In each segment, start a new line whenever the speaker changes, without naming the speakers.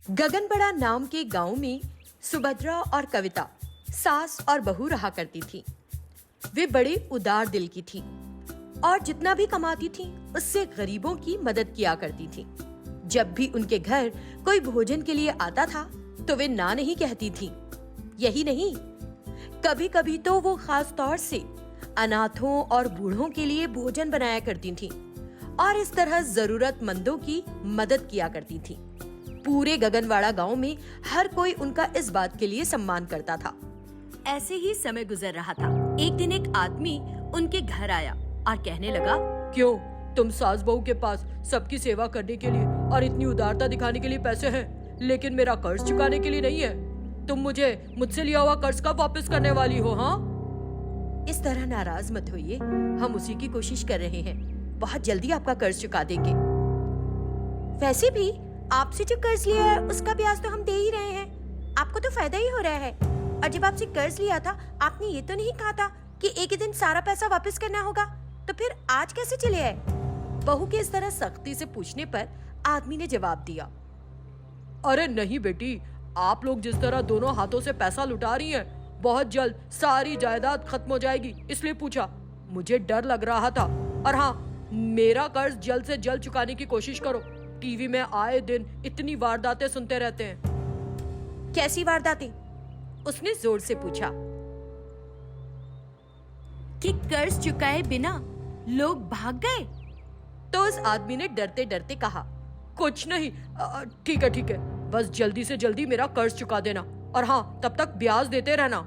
गगनबड़ा नाम के गांव में सुभद्रा और कविता सास और बहू रहा करती थी। वे बड़े उदार दिल की थी और जितना भी कमाती थी उससे गरीबों की मदद किया करती थी। जब भी उनके घर कोई भोजन के लिए आता था तो वे ना नहीं कहती थी। यही नहीं, कभी कभी तो वो खास तौर से अनाथों और बूढ़ों के लिए भोजन बनाया करती थी और इस तरह जरूरतमंदों की मदद किया करती थी। पूरे गगनवाड़ा गांव में हर कोई उनका इस बात के लिए सम्मान करता था। ऐसे ही समय गुजर रहा था। एक दिन एक आदमी उनके घर आया और कहने लगा,
क्यों तुम सास बहू के पास सबकी सेवा करने के लिए और इतनी उदारता दिखाने के लिए पैसे हैं, लेकिन मेरा कर्ज चुकाने के लिए नहीं है। तुम मुझसे लिया हुआ कर्ज कब वापस करने वाली हो? हाँ,
इस तरह नाराज मत होइए, हम उसी की कोशिश कर रहे हैं। बहुत जल्दी आपका कर्ज चुका देंगे। वैसे भी आपसे जो कर्ज लिया है उसका ब्याज तो हम दे ही रहे हैं। आपको तो फायदा ही हो रहा है। और जब आपसे कर्ज लिया था आपने ये तो नहीं कहा था कि एक ही दिन सारा पैसा वापस करना होगा, तो फिर आज कैसे चले आए? बहू के इस तरह सख्ती से पूछने पर आदमी ने जवाब दिया,
अरे नहीं बेटी, आप लोग जिस तरह दोनों हाथों से पैसा लुटा रही हैं, बहुत जल्द सारी जायदाद खत्म हो जाएगी, इसलिए पूछा। मुझे डर लग रहा था। और हाँ, मेरा कर्ज जल्द से जल्द चुकाने की कोशिश करो। टीवी में आए दिन इतनी वारदातें सुनते रहते हैं।
कैसी वारदातें? उसने जोर से पूछा। कि कर्ज चुकाए बिना लोग भाग गए? तो उस आदमी ने डरते डरते कहा,
कुछ नहीं, ठीक है, बस जल्दी से जल्दी मेरा कर्ज चुका देना और हाँ, तब तक ब्याज देते रहना।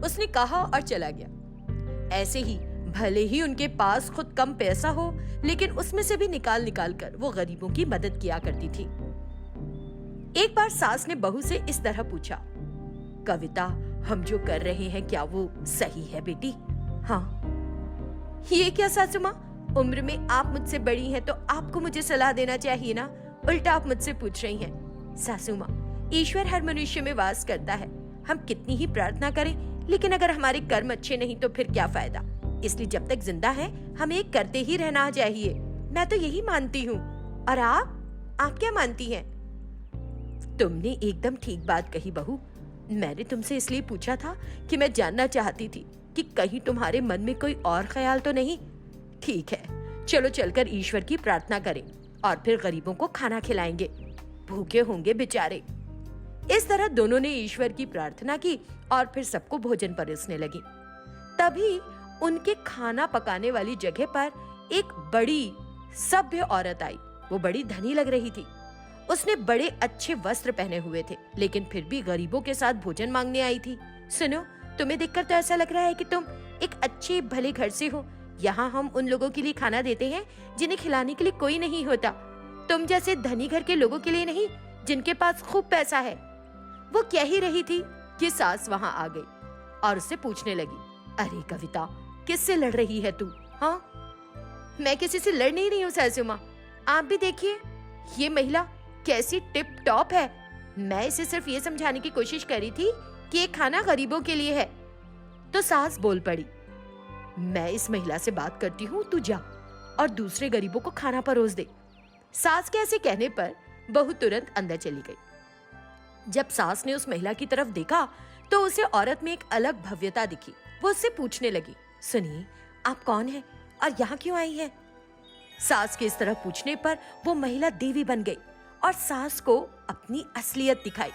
उसने कहा और चला गया। ऐसे ही भले ही उनके पास खुद कम पैसा हो, लेकिन उसमें से भी निकाल निकाल कर वो गरीबों की मदद किया करती थी। एक बार सास ने बहू से इस तरह पूछा, कविता, हम जो कर रहे हैं क्या वो सही है बेटी? हाँ। ये क्या सासू माँ, उम्र में आप मुझसे बड़ी हैं तो आपको मुझे सलाह देना चाहिए ना, उल्टा आप मुझसे पूछ रही हैं। सासू माँ, ईश्वर हर मनुष्य में वास करता है। हम कितनी ही प्रार्थना करें, लेकिन अगर हमारे कर्म अच्छे नहीं तो फिर क्या फायदा? इसलिए जब तक जिंदा है हमें करते ही रहना चाहिए। मैं तो यही मानती हूँ। और आप क्या मानती हैं? तुमने एकदम ठीक बात कही बहू। मैंने तुमसे इसलिए पूछा था कि मैं जानना चाहती थी कि कहीं तुम्हारे मन में कोई और ख्याल तो नहीं। ठीक है, चलो चलकर ईश्वर की प्रार्थना करें और फिर गरीबों को खाना खिलाएंगे, भूखे होंगे बेचारे। इस तरह दोनों ने ईश्वर की प्रार्थना की और फिर सबको भोजन परोसने लगी। तभी उनके खाना पकाने वाली जगह पर एक बड़ी सभ्य औरत आई। वो बड़ी धनी लग रही थी। उसने बड़े अच्छे वस्त्र पहने हुए थे, लेकिन फिर भी गरीबों के साथ भोजन मांगने आई थी। सुनो, तुम्हें देखकर तो ऐसा लग रहा है कि तुम एक अच्छे भले घर से हो। यहाँ हम उन लोगों के लिए खाना देते हैं जिन्हें खिलाने के लिए कोई नहीं होता। तुम जैसे धनी घर के लोगों के लिए नहीं, जिनके पास खूब पैसा है। वो कह ही रही थी कि सास वहाँ आ गई और उससे पूछने लगी, अरे कविता, किससे लड़ रही है तू? हाँ, मैं किसी से लड़ नहीं रही हूँ सासू माँ। आप भी देखिए, ये महिला कैसी टिप टॉप है। मैं इसे सिर्फ ये समझाने की कोशिश करी थी कि ये खाना गरीबों के लिए है। तो सास बोल पड़ी, मैं इस महिला से बात करती हूँ, तू जा और दूसरे गरीबों को खाना परोस दे। सास के ऐसे कहने पर बहू तुरंत अंदर चली गई। जब सास ने उस महिला की तरफ देखा तो उसे औरत में एक अलग भव्यता दिखी। वो उससे पूछने लगी, सुनिए, आप कौन हैं और यहाँ क्यों आई हैं? सास के इस तरह पूछने पर वो महिला देवी बन गई और सास को अपनी असलियत दिखाई,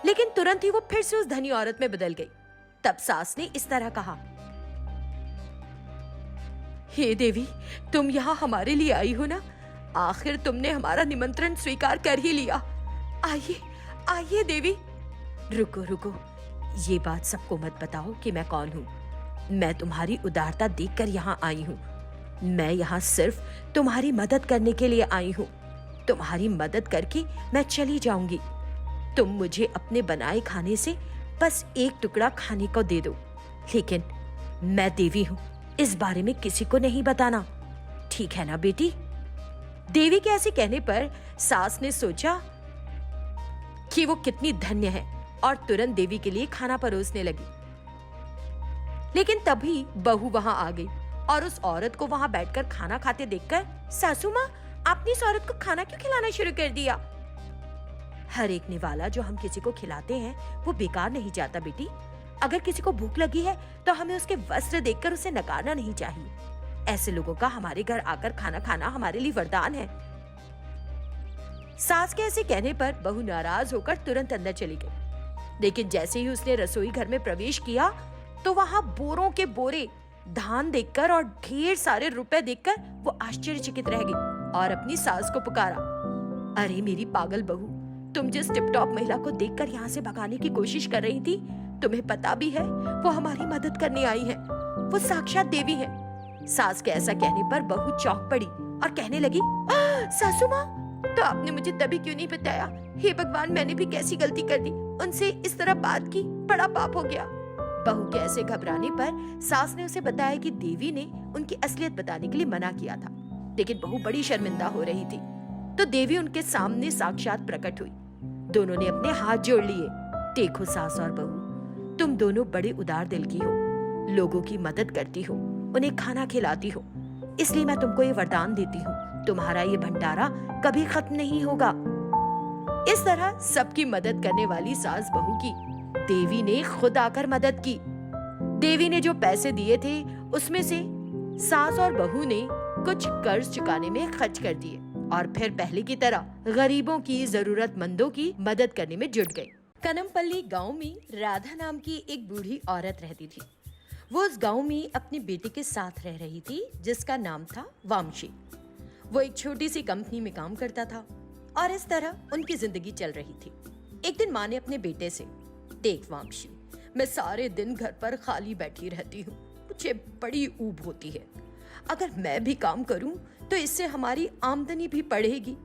लेकिन तुरंत ही वो फिर से उस धनी औरत में बदल गई। तब सास ने इस तरह कहा, हे देवी, तुम यहाँ हमारे लिए आई हो ना? आखिर तुमने हमारा निमंत्रण स्वीकार कर ही लिया। आइए आइए देवी। रुको, ये बात सबको मत बताओ कि मैं कौन हूँ। मैं तुम्हारी उदारता देखकर यहाँ आई हूँ। मैं यहाँ सिर्फ तुम्हारी मदद करने के लिए आई हूँ। तुम्हारी मदद करके मैं चली जाऊंगी। तुम मुझे अपने बनाए खाने से बस एक टुकड़ा खाने को दे दो, लेकिन मैं देवी हूँ, इस बारे में किसी को नहीं बताना। ठीक है ना बेटी? देवी के ऐसे कहने पर सास ने सोचा कि वो कितनी धन्य है और तुरंत देवी के लिए खाना परोसने लगी। लेकिन तभी बहू वहां आ गई और उस औरत को वहां बैठकर खाना खाते देखकर, सासू माँ, आपने इस औरत को खाना क्यों खिलाना शुरू कर दिया? हर एक निवाला जो हम किसी को खिलाते हैं वो बेकार नहीं जाता बेटी। अगर किसी को भूख लगी है तो हमें उसके वस्त्र देखकर उसे नकारना नहीं चाहिए। ऐसे लोगों का हमारे घर आकर खाना खाना हमारे लिए वरदान है। सास के ऐसे कहने पर बहू नाराज होकर तुरंत अंदर चली गई। लेकिन जैसे ही उसने रसोई घर में प्रवेश किया तो वहां बोरों के बोरे धान देखकर और ढेर सारे रुपए देखकर वो आश्चर्यचकित रह गई और अपनी सास को पुकारा, अरे मेरी पागल बहू, तुम जिस टिपटॉप महिला को देखकर यहाँ से भगाने की कोशिश कर रही थी, तुम्हें पता भी है वो हमारी मदद करने आई है। वो साक्षात देवी है। सास के ऐसा कहने पर बहू चौंक पड़ी और कहने लगी, सासू माँ, तो आपने मुझे तभी क्यों नहीं बताया? हे भगवान, मैंने भी कैसी गलती कर दी, उनसे इस तरह बात की, बड़ा पाप हो गया। बहू के ऐसे घबराने पर सास ने उसे बताया कि देवी ने उनकी असलियत बताने के लिए मना किया था, लेकिन बहू बड़ी शर्मिंदा हो रही थी। तो देवी उनके सामने साक्षात प्रकट हुई। दोनों ने अपने हाथ जोड़ लिए। देखो सास और बहू, तुम दोनों बड़े उदार दिल की हो, लोगों की मदद करती हो, उन्हें खाना खिलाती हो, इसलिए मैं तुमको ये वरदान देती हूँ, तुम्हारा ये भंडारा कभी खत्म नहीं होगा। इस तरह सबकी मदद करने वाली सास बहू की देवी ने खुद आकर मदद की। देवी ने जो पैसे दिए थे उसमें से सास और बहू ने कुछ कर्ज चुकाने में खर्च कर दिए और फिर पहले की तरह गरीबों की, जरूरतमंदों की मदद करने में जुट गई। कनमपल्ली गांव में राधा नाम की एक बूढ़ी औरत रहती थी। वो उस गांव में अपनी बेटी के साथ रह रही थी, जिसका नाम था वामशी। वो एक छोटी सी कंपनी में काम करता था और इस तरह उनकी जिंदगी चल रही थी। एक दिन माँ ने अपने बेटे से, देख वामशी, मैं सारे दिन घर पर खाली बैठी रहती हूँ, मुझे बड़ी ऊब होती है। अगर मैं भी काम करूँ तो इससे हमारी आमदनी भी बढ़ेगी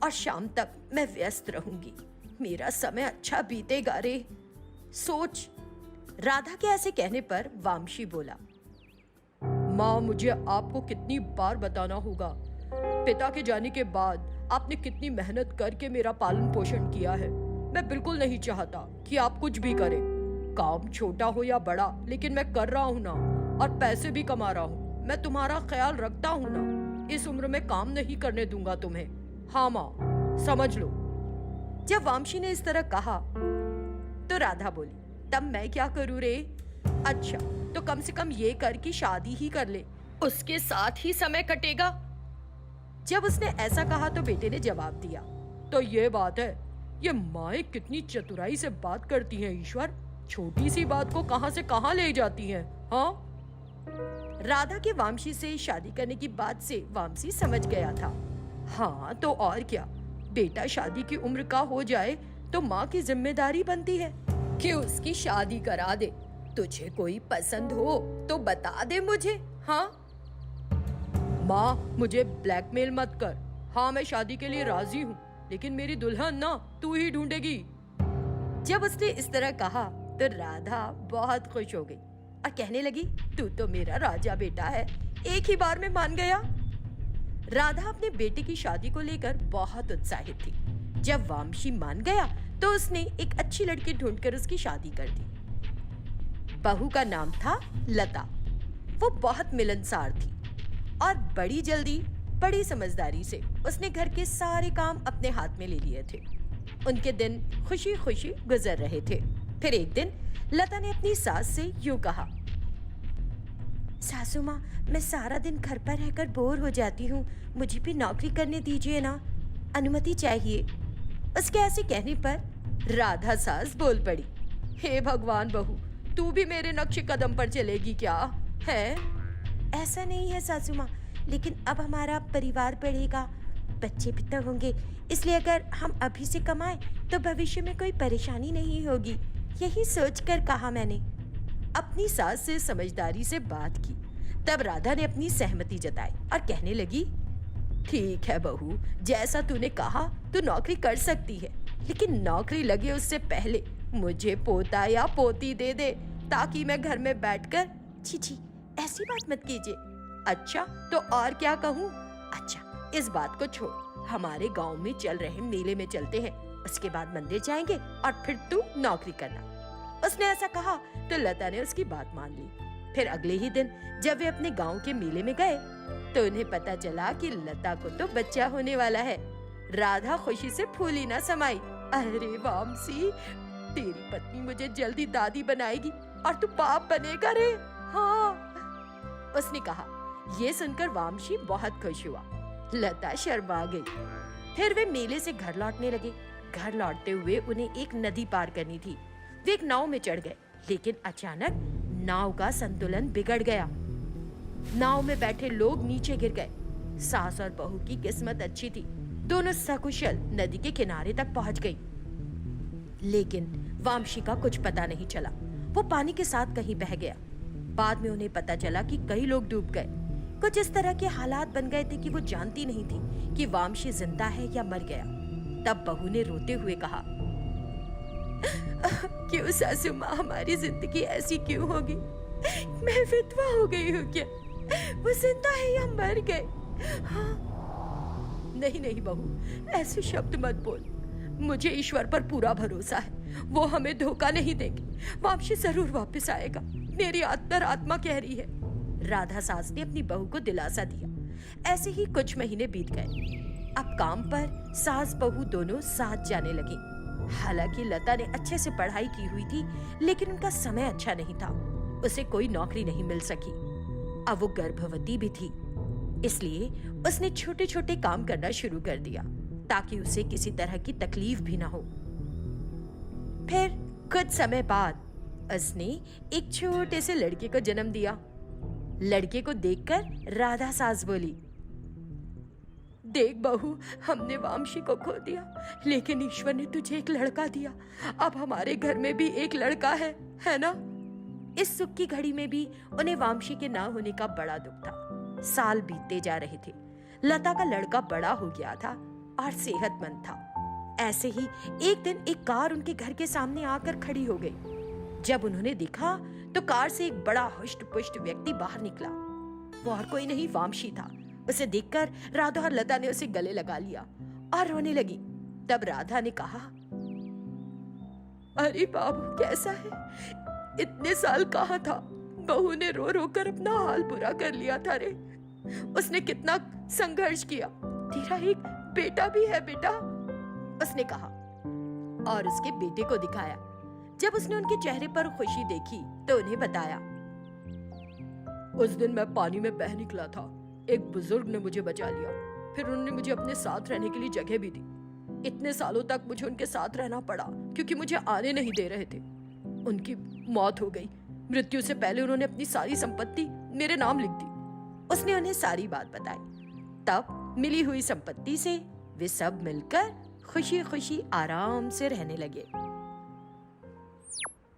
और शाम तक मैं व्यस्त रहूंगी, मेरा समय अच्छा बीतेगा रे, सोच। राधा के ऐसे कहने पर वामशी बोला,
माँ, मुझे आपको कितनी बार बताना होगा, पिता के जाने के बाद आपने कितनी मेहनत करके मेरा पालन पोषण किया है। मैं बिल्कुल नहीं चाहता कि आप कुछ भी करें, काम छोटा हो या बड़ा, लेकिन मैं कर रहा हूँ ना, और पैसे भी कमा रहा हूँ। मैं तुम्हारा ख्याल रखता हूँ ना, इस उम्र में काम नहीं करने दूंगा तुम्हें। हाँ माँ, समझ लो।
जब वामशी ने इस तरह कहा तो राधा बोली, तब मैं क्या करूँ रे?
अच्छा, तो कम से कम ये कर कि शादी ही कर ले, उसके साथ ही समय कटेगा।
जब उसने ऐसा कहा तो बेटे ने जवाब दिया,
तो ये बात है, ये माएं कितनी चतुराई से बात करती हैं ईश्वर, छोटी सी बात को कहां से कहां ले जाती हैं। हाँ,
राधा के वामशी से शादी करने की बात से वामसी समझ गया था।
हाँ तो और क्या, बेटा शादी की उम्र का हो जाए तो माँ की जिम्मेदारी बनती है कि उसकी शादी करा दे। तुझे कोई पसंद हो तो बता दे मुझे। हाँ माँ, मुझे ब्लैकमेल मत कर। हाँ, मैं शादी के लिए राजी हूँ, लेकिन मेरी दुल्हन ना तू ही ढूंढेगी।
जब उसने इस तरह कहा तो राधा बहुत खुश हो गई और कहने लगी, तू तो मेरा राजा बेटा है, एक ही बार में मान गया। राधा अपने बेटे की शादी को लेकर बहुत उत्साहित थी। जब वामशी मान गया तो उसने एक अच्छी लड़की ढूंढकर उसकी शादी कर दी। बहू का नाम था लता। वो बहुत मिलनसार थी और बड़ी जल्दी, बड़ी समझदारी से उसने घर के सारे काम अपने हाथ में ले लिए थे। उनके दिन खुशी खुशी गुजर रहे थे। फिर एक दिन लता ने अपनी सास से यूं कहा, सासू माँ, मैं सारा दिन घर पर रहकर बोर हो जाती हूँ, मुझे भी नौकरी करने दीजिए ना, अनुमति चाहिए। उसके ऐसे कहने पर राधा सास बोल पड़ी,
हे भगवान बहू, तू भी मेरे नक्शे कदम पर चलेगी क्या है?
ऐसा नहीं है सासू माँ, लेकिन अब हमारा परिवार बढ़ेगा, बच्चे भी तो होंगे, इसलिए अगर हम अभी से कमाएं तो भविष्य में कोई परेशानी नहीं होगी, यही सोचकर कहा मैंने। अपनी सास से समझदारी से बात की। तब राधा ने अपनी सहमति जताई और कहने लगी,
ठीक है बहू, जैसा तूने कहा तू नौकरी कर सकती है, लेकिन नौकरी लगे उससे पहले मुझे पोता या पोती दे दे, ताकि मैं घर में बैठकर।
छी, ऐसी बात मत कीजिए।
अच्छा तो और क्या कहूँ?
अच्छा, इस बात को छोड़, हमारे गांव में चल रहे मेले में चलते हैं, उसके बाद मंदिर जाएंगे और फिर तू नौकरी करना। उसने ऐसा कहा तो लता ने उसकी बात मान ली। फिर अगले ही दिन जब वे अपने गांव के मेले में गए तो उन्हें पता चला कि लता को तो बच्चा होने वाला है। राधा खुशी से फूली ना समाई अरे वामसी, तेरी पत्नी मुझे जल्दी दादी बनाएगी और तू बाप बनेगा रे। हाँ, उसने कहा। ये सुनकर वामशी बहुत खुश हुआ। लता शर्मा गई। फिर वे मेले से घर लौटने लगे। घर लौटते हुए उन्हें एक नदी पार करनी थी। वे एक नाव में चढ़ गए, लेकिन अचानक नाव का संतुलन बिगड़ गया। नाव में बैठे लोग नीचे गिर गए। सास और बहू की किस्मत अच्छी थी, दोनों सकुशल नदी के किनारे तक पहुंच गई। लेकिन वामशी का कुछ पता नहीं चला। वो पानी के साथ कहीं बह गया। बाद में उन्हें पता चला कि कई लोग डूब गए। कुछ इस तरह के हालात बन गए थे कि वो जानती नहीं थी कि वामशी जिंदा है या मर गया। तब बहू ने रोते हुए कहा, क्यों सासू माँ, हमारी जिंदगी ऐसी क्यों होगी? मैं विधवा हो गई हूँ क्या? वो जिंदा है या मर गए? हाँ। नहीं नहीं बहू, ऐसे शब्द मत बोल। मुझे ईश्वर पर पूरा भरोसा है, वो हमें धोखा नहीं देंगे। वापसी जरूर वापस आएगा, मेरी आत्मा कह रही है। राधा सास ने अपनी बहू को दिलासा दिया। ऐसे ही कुछ महीने बीत गए। अब काम पर सास बहू दोनों साथ जाने लगी। हालांकि लता ने अच्छे से पढ़ाई की हुई थी, लेकिन उनका समय अच्छा नहीं था। उसे कोई नौकरी नहीं मिल सकी। अब वो गर्भवती भी थी, इसलिए उसने छोटे छोटे काम करना शुरू कर दिया ताकि उसे किसी तरह की तकलीफ भी ना हो। फिर कुछ समय बाद उसने एक छोटे से लड़के को जन्म दिया। लड़के को देखकर राधा सास बोली, देख बहू, हमने वामशी को खो दिया, लेकिन ईश्वर ने तुझे एक लड़का दिया। अब हमारे घर में भी एक लड़का है ना? इस सुख की घड़ी में भी उन्हें वामशी के ना होने का बड़ा दुख था। साल बीतते जा रहे थे। लता का लड़का बड़ा हो गया था और सेहतमंद था। ऐसे ही एक दिन एक कार उनके घर के सामने आकर खड़ी हो गई। जब उन्होंने देखा तो कार से एक बड़ा हुष्ट-पुष्ट व्यक्ति बाहर निकला। वो और कोई नहीं, वामशी था। उसे देखकर राधा और लता ने उसे गले लगा लिया और रोने लगी। तब राधा ने कहा, अरे बाबू, कैसा है? इतने साल कहाँ था? बहू ने रो रो कर अपना हाल बुरा कर लिया था रे। उसने कितना संघर्ष किया। तेरा एक बेटा भी है बेटा, उसने कहा और उसके बेटे को दिखाया। जब उसने उनके चेहरे पर खुशी देखी तो उन्हें बताया,
उस दिन मैं पानी में बह निकला था। एक बुजुर्ग ने मुझे बचा लिया। फिर उन्होंने मुझे अपने साथ रहने के लिए जगह भी दी। इतने सालों तक मुझे उनके साथ रहना पड़ा क्योंकि मुझे आने नहीं दे रहे थे। उनकी मौत हो गई। मृत्यु से पहले उन्होंने अपनी सारी संपत्ति मेरे नाम लिख दी।
उसने उन्हें सारी बात बताई। तब मिली हुई संपत्ति से वे सब मिलकर खुशी खुशी आराम से रहने लगे।